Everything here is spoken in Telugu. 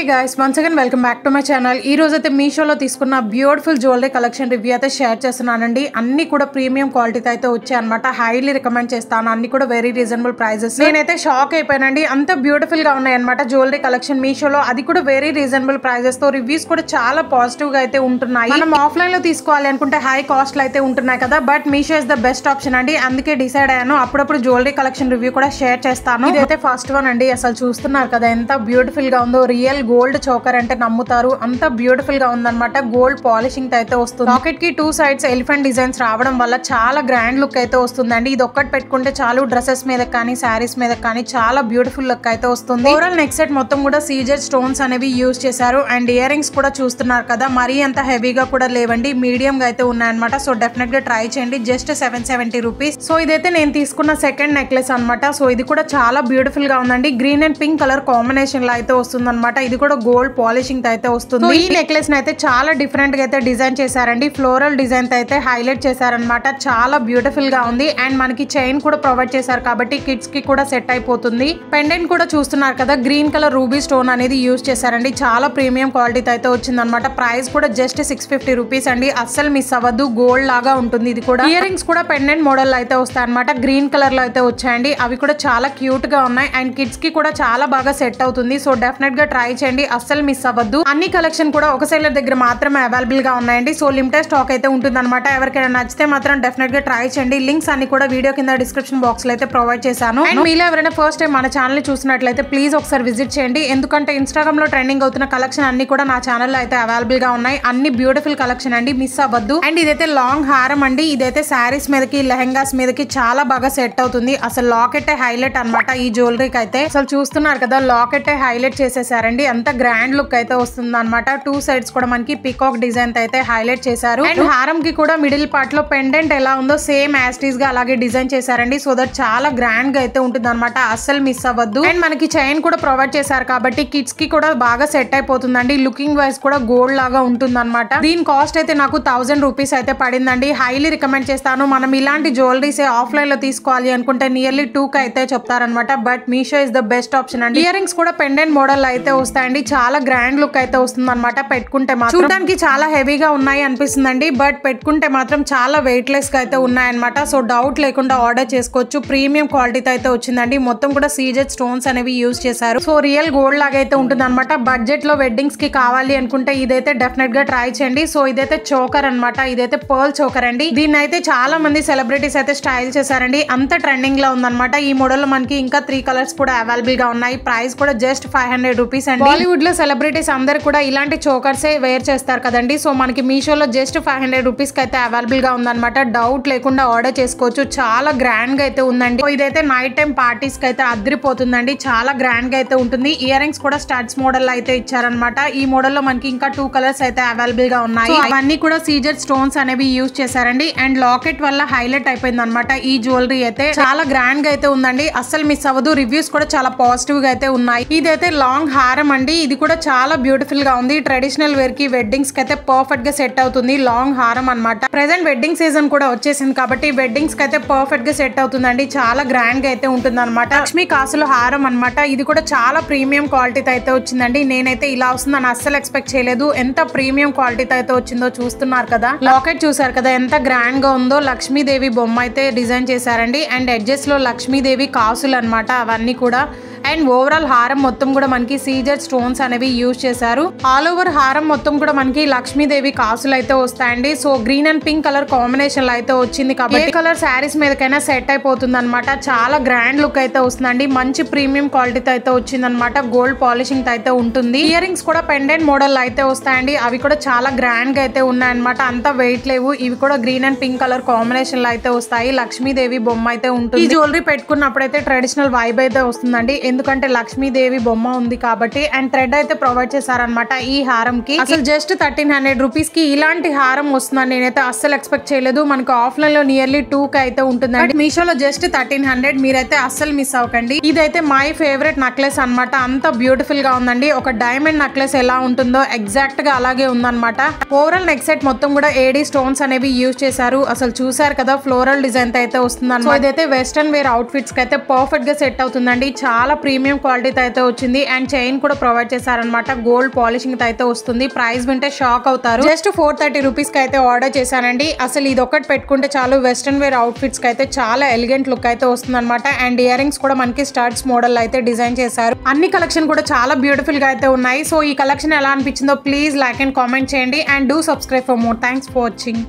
guys, once again welcome back to my channel. ఈ రోజు అయితే మీషోలో తీసుకున్న బ్యూటిఫుల్ జ్యువెలరీ కలెక్షన్ రివ్యూ అయితే షేర్ చేస్తున్నానండి. అన్ని కూడా ప్రీమియం క్వాలిటీతో అయితే వచ్చాయి అన్నమాట. హైలీ రికమెండ్ చేస్తాను. అన్ని కూడా వెరీ రీజనబుల్ ప్రైజెస్. నేనైతే షాక్ అయిపోయానండి. అంత బ్యూటిఫుల్ గా ఉన్నాయి అన్నమాట జ్యువెలరీ కలెక్షన్ మీషోలో. అది కూడా వెరీ రీజనబుల్ ప్రైజెస్ తో రివ్యూస్ కూడా చాలా పాజిటివ్ గా అయితే ఉంటున్నాయి. మనం ఆఫ్లైన్ లో తీసుకోవాలి అనుకుంటే హై కాస్ట్ లో అయితే ఉంటున్నాయి కదా, but Meesho is the best option అండి. అందుకే డిసైడ్ అయ్యాను అప్పుడప్పుడు జ్యువెలరీ కలెక్షన్ రివ్యూ కూడా షేర్ చేస్తాను. ఇదైతే ఫస్ట్ వన్ అండి. అసలు చూస్తున్నారు కదా ఎంత బ్యూటిఫుల్ గా ఉందో. రియల్ గోల్డ్ చోకర్ అంటే నమ్ముతారు, అంత బ్యూటిఫుల్ గా ఉందన్నమాట. గోల్డ్ పాలిషింగ్ అయితే వస్తుంది. లాకెట్ కి 2 sides ఎలిఫెంట్ డిజైన్స్ రావడం వల్ల చాలా గ్రాండ్ లుక్ అయితే వస్తుందండి. ఇది ఒక్కటి పెట్టుకుంటే చాలు, డ్రెస్సెస్ మీద కానీ శారీస్ మీద కానీ చాలా బ్యూటిఫుల్ లుక్ అయితే వస్తుంది. ఓవరాల్ నెక్ సెట్ మొత్తం కూడా సీజెడ్ స్టోన్స్ అనేవి యూజ్ చేశారు. అండ్ ఇయర్ రింగ్స్ కూడా చూస్తున్నారు కదా, మరీ అంత హెవీగా కూడా లేవండి, మీడియం గా అయితే ఉన్నాయన్నమాట. సో డెఫినెట్ గా ట్రై చేయండి. Just 770 rupees. సో ఇదైతే నేను తీసుకున్న సెకండ్ నెక్లెస్ అనమాట. సో ఇది కూడా చాలా బ్యూటిఫుల్ గా ఉందండి. Green and pink colour combination లో అయితే వస్తుంది అనమాట. ఇది కూడా గోల్డ్ పాలిషింగ్ అయితే వస్తుంది. ఈ నెక్లెస్ అయితే చాలా డిఫరెంట్ గా అయితే డిజైన్ చేశారండి. ఫ్లోరల్ డిజైన్ అయితే హైలైట్ చేశారనమాట. చాలా బ్యూటిఫుల్ గా ఉంది. అండ్ మనకి చైన్ కూడా ప్రొవైడ్ చేశారు కాబట్టి కిడ్స్ కి కూడా సెట్ అయిపోతుంది. పెండెంట్ కూడా చూస్తున్నారు కదా, గ్రీన్ కలర్ రూబీ స్టోన్ అనేది యూజ్ చేశారండి. చాలా ప్రీమియం క్వాలిటీ అయితే వచ్చింది అనమాట. ప్రైస్ కూడా జస్ట్ 650 రూపీస్ అండి. అస్సలు మిస్ అవ్వద్దు, గోల్డ్ లాగా ఉంటుంది. ఇది కూడా ఇయర్ రింగ్స్ కూడా పెండెంట్ మోడల్ అయితే వస్తాయి అనమాట. గ్రీన్ కలర్ లో అయితే వచ్చాయండి. అవి కూడా చాలా క్యూట్ గా ఉన్నాయి. అండ్ కిడ్స్ కి కూడా చాలా బాగా సెట్ అవుతుంది. సో డెఫినెట్ గా ట్రై చేయండి, అస్సలు మిస్ అవ్వద్దు. అన్ని కలెక్షన్ కూడా ఒక సెల్లర్ దగ్గర మాత్రమే అవైలబుల్ గా ఉన్నాయండి. సో లిమిటెడ్ స్టాక్ అయితే ఉంటుంది అనమాట. ఎవరికైనా నచ్చితే మాత్రం డెఫినెట్ గా ట్రై చేయండి. లింక్స్ అన్ని కూడా వీడియో కింద డిస్క్రిప్షన్ బాక్స్ లో అయితే ప్రొవైడ్ చేశాను. అండ్ మీలో ఎవరైనా ఫస్ట్ టైం మన ఛానల్ ని చూసినట్లయితే ప్లీజ్ ఒకసారి విజిట్ చేయండి. ఎందుకంటే ఇన్స్టాగ్రామ్ లో ట్రెండింగ్ అవుతున్న కలెక్షన్ అన్ని కూడా నా ఛానల్ లో అయితే అవైలబుల్ గా ఉన్నాయి. అన్ని బ్యూటిఫుల్ కలెక్షన్ అండి, మిస్ అవ్వద్దు. అండ్ ఇదైతే లాంగ్ హారం అండి. ఇదైతే శారీస్ మీదకి లెహెంగాస్ మీదకి చాలా బాగా సెట్ అవుతుంది. అసలు లాకెట్ హైలైట్ అనమాట ఈ జ్యువెలరీకి అయితే. అసలు చూస్తున్నారు కదా, లాకెట్ హైలైట్ చేసేసారండి. అంత గ్రాండ్ లుక్ అయితే వస్తుంది అనమాట. 2 sides కూడా మనకి పికాక్ డిజైన్ అయితే హైలైట్ చేశారు. అండ్ హారం కి కూడా మిడిల్ పార్ట్ లో పెండెంట్ ఎలా ఉందో సేమ్ యాస్టీస్ గా అలాగే డిజైన్ చేశారండి. సో దట్ చాలా గ్రాండ్ గా అయితే ఉంటుంది అనమాట. అస్సలు మిస్ అవ్వద్దు. అండ్ మనకి చైన్ కూడా ప్రొవైడ్ చేశారు కాబట్టి కిడ్స్ కి కూడా బాగా సెట్ అయిపోతుందండి. లుకింగ్ వైజ్ కూడా గోల్డ్ లాగా ఉంటుంది అనమాట. దీని కాస్ట్ అయితే నాకు 1000 రూపీస్ అయితే పడిందండి. హైలీ రికమెండ్ చేస్తాను. మనం ఇలాంటి జ్యువెలరీస్ ఆఫ్లైన్ లో తీసుకోవాలి అనుకుంటే నియర్లీ 2K అయితే చెప్తారనమాట. But Meesho is the best option అండి. ఇయర్ రింగ్స్ కూడా పెండెంట్ మోడల్ అయితే వస్తాయండి. చాలా గ్రాండ్ లుక్ అయితే వస్తుంది అనమాట. పెట్టుకుంటే మాత్రం చూడడానికి చాలా హెవీగా ఉన్నాయి అనిపిస్తుందండి, బట్ పెట్టుకుంటే మాత్రం చాలా వెయిట్ లెస్ గా అయితే ఉన్నాయన్నమాట. సో డౌట్ లేకుండా ఆర్డర్ చేసుకోవచ్చు. ప్రీమియం క్వాలిటీతో అయితే వచ్చిందండి. మొత్తం కూడా సీజెడ్ స్టోన్స్ అనేవి యూజ్ చేశారు. సో రియల్ గోల్డ్ లాగా అయితే ఉంటుంది అనమాట. బడ్జెట్ లో వెడ్డింగ్స్ కి కావాలి అనుకుంటే ఇదైతే డెఫినెట్ గా ట్రై చేయండి. సో ఇదైతే చోకర్ అనమాట. ఇదైతే పర్ల్ చోకర్ అండి. దీన్ని అయితే చాలా మంది సెలబ్రిటీస్ అయితే స్టైల్ చేశారండి. అంత ట్రెండింగ్ లో ఉందన్నమాట. ఈ మోడల్ లో మనకి ఇంకా 3 కలర్స్ కూడా అవైలబుల్ గా ఉన్నాయి. ప్రైస్ కూడా జస్ట్ 500 రూపీస్ అండి. బాలీవుడ్ లో సెలబ్రిటీస్ అందరు కూడా ఇలాంటి చోకర్స్ వేర్ చేస్తారు కదండి. సో మనకి మీషోలో జస్ట్ 500 రూపీస్ కి అయితే అవైలబుల్ గా ఉందన్నమాట. డౌట్ లేకుండా ఆర్డర్ చేసుకోవచ్చు. చాలా గ్రాండ్ గా అయితే ఉందండి. ఇదైతే నైట్ టైం పార్టీస్ కి అయితే అదిరిపోతుందండి. చాలా గ్రాండ్ గా అయితే ఉంటుంది. ఇయర్ రింగ్స్ కూడా స్టడ్స్ మోడల్ అయితే ఇచ్చారనమాట. ఈ మోడల్ లో మనకి ఇంకా 2 కలర్స్ అయితే అవైలబుల్ గా ఉన్నాయి. అవన్నీ కూడా సీజెడ్ స్టోన్స్ అనేవి యూజ్ చేశారండి. అండ్ లాకెట్ వల్ల హైలైట్ అయిపోయింది అనమాట. ఈ జ్యువెలరీ అయితే చాలా గ్రాండ్ గా అయితే ఉందండి. అస్సలు మిస్ అవ్వదు. రివ్యూస్ కూడా చాలా పాజిటివ్ గా అయితే ఉన్నాయి. ఇదైతే లాంగ్ హారం అండి. ఇది కూడా చాలా బ్యూటిఫుల్ గా ఉంది. ట్రెడిషనల్ వేర్ కి వెడ్డింగ్స్ కి అయితే పర్ఫెక్ట్ గా సెట్ అవుతుంది. లాంగ్ హారం అనమాట. ప్రెసెంట్ వెడ్డింగ్ సీజన్ కూడా వచ్చేసింది కాబట్టి వెడ్డింగ్స్ కి అయితే పర్ఫెక్ట్ గా సెట్ అవుతుందండి. చాలా గ్రాండ్ గా అయితే ఉంటుంది అనమాట. లక్ష్మీ కాసుల హారం అనమాట. ఇది కూడా చాలా ప్రీమియం క్వాలిటీతో అయితే వచ్చిందండి. నేనైతే ఇలా వస్తుందని అస్సలు ఎక్స్పెక్ట్ చేయలేదు. ఎంత ప్రీమియం క్వాలిటీతో అయితే వచ్చిందో చూస్తున్నారు కదా. లాకెట్ చూసారు కదా ఎంత గ్రాండ్ గా ఉందో. లక్ష్మీదేవి బొమ్మ అయితే డిజైన్ చేశారండి. అండ్ ఎడ్జెస్ లో లక్ష్మీదేవి కాసులు అనమాట అవన్నీ కూడా. అండ్ ఓవరాల్ హారం మొత్తం కూడా మనకి సీజెడ్ స్టోన్స్ అనేవి యూజ్ చేశారు. ఆల్ ఓవర్ హారం మొత్తం కూడా మనకి లక్ష్మీదేవి కాసులు అయితే వస్తాయండి. So green and pink colour combination లో అయితే వచ్చింది కాబట్టి ఏ కలర్ శారీస్ మీదకైనా సెట్ అయిపోతుంది అనమాట. చాలా గ్రాండ్ లుక్ అయితే వస్తుందండి. మంచి ప్రీమియం క్వాలిటీతో అయితే వచ్చింది అనమాట. గోల్డ్ పాలిషింగ్ అయితే ఉంటుంది. ఇయర్ రింగ్స్ కూడా పెండెంట్ మోడల్ అయితే వస్తాయండి. అవి కూడా చాలా గ్రాండ్ గా అయితే ఉన్నాయన్నమాట. అంత వెయిట్ లేవు. ఇవి కూడా green and pink colour combination లో అయితే వస్తాయి. లక్ష్మీదేవి బొమ్మ అయితే ఉంటుంది. ఈ జ్యువెలరీ పెట్టుకున్నప్పుడు అయితే ట్రెడిషనల్ వైబ్ అయితే వస్తుందండి. ఎందుకంటే లక్ష్మీదేవి బొమ్మ ఉంది కాబట్టి. అండ్ థ్రెడ్ అయితే ప్రొవైడ్ చేశారనమాట ఈ హారం కి. అసలు జస్ట్ 1300 రూపీస్ కి ఇలాంటి హారం వస్తుందని నేనైతే అస్సలు ఎక్స్పెక్ట్ చేయలేదు. మనకు ఆఫ్లైన్ లో నియర్లీ 2K అయితే ఉంటుందండి. మీషోలో జస్ట్ 1300. మీరైతే అస్సలు మిస్ అవ్వకండి. ఇదైతే మై ఫేవరెట్ నెక్లెస్ అనమాట. అంత బ్యూటిఫుల్ గా ఉందండి. ఒక డైమండ్ నెక్లెస్ ఎలా ఉంటుందో ఎగ్జాక్ట్ గా అలాగే ఉందన్నమాట. ఓవరాల్ నెక్ సెట్ మొత్తం కూడా ఏడీ స్టోన్స్ అనేవి యూజ్ చేశారు. అసలు చూసారు కదా, ఫ్లోరల్ డిజైన్ అయితే వస్తుంది అనమాట. ఇదైతే వెస్టర్న్ వేర్ అవుట్ ఫిట్స్ కి అయితే పర్ఫెక్ట్ గా సెట్ అవుతుందండి. చాలా ప్రీమియం క్వాలిటీతో అయితే వచ్చింది అండ్ చైన్ కూడా ప్రొవైడ్ చేశారనమాట. గోల్డ్ పాలిషింగ్ అయితే వస్తుంది. ప్రైస్ వింటే షాక్ అవుతారు. జస్ట్ 430 రూపీస్ కి అయితే ఆర్డర్ చేశానండి. అసలు ఇది ఒకటి పెట్టుకుంటే చాలు వెస్ట్రన్ వేర్ అవుట్ఫిట్స్ కి అయితే చాలా ఎలిగెంట్ లుక్ అయితే వస్తుంది అనమాట. అండ్ ఇయర్ రింగ్స్ కూడా మనకి స్టడ్స్ మోడల్ అయితే డిజైన్ చేశారు. అన్ని కలెక్షన్ కూడా చాలా బ్యూటిఫుల్ గా అయితే ఉన్నాయి. సో ఈ కలెక్షన్ ఎలా అనిపించిందో ప్లీజ్ లైక్ అండ్ కామెంట్ చేయండి and do subscribe for more. Thanks for watching.